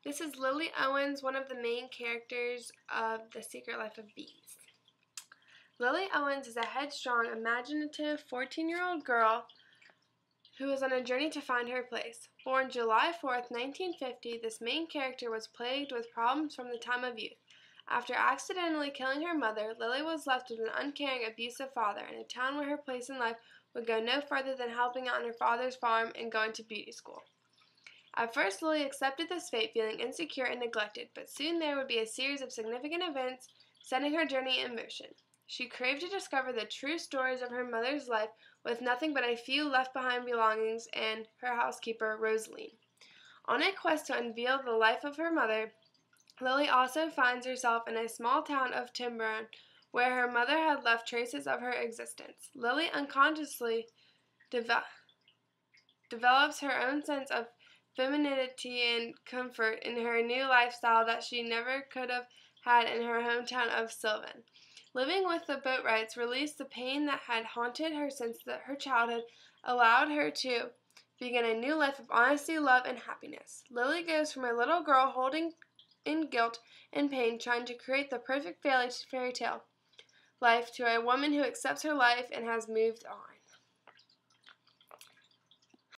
This is Lily Owens, one of the main characters of The Secret Life of Bees. Lily Owens is a headstrong, imaginative 14-year-old girl who is on a journey to find her place. Born July 4th, 1950, this main character was plagued with problems from the time of youth. After accidentally killing her mother, Lily was left with an uncaring, abusive father in a town where her place in life would go no further than helping out on her father's farm and going to beauty school. At first, Lily accepted this fate, feeling insecure and neglected, but soon there would be a series of significant events setting her journey in motion. She craved to discover the true stories of her mother's life with nothing but a few left-behind belongings and her housekeeper, Rosaline. On a quest to unveil the life of her mother, Lily also finds herself in a small town of Tiburon, where her mother had left traces of her existence. Lily unconsciously develops her own sense of femininity and comfort in her new lifestyle that she never could have had in her hometown of Sylvan. Living with the Boatwrights released the pain that had haunted her since her childhood, allowed her to begin a new life of honesty, love, and happiness. Lily goes from a little girl holding in guilt and pain, trying to create the perfect fairy tale life, to a woman who accepts her life and has moved on.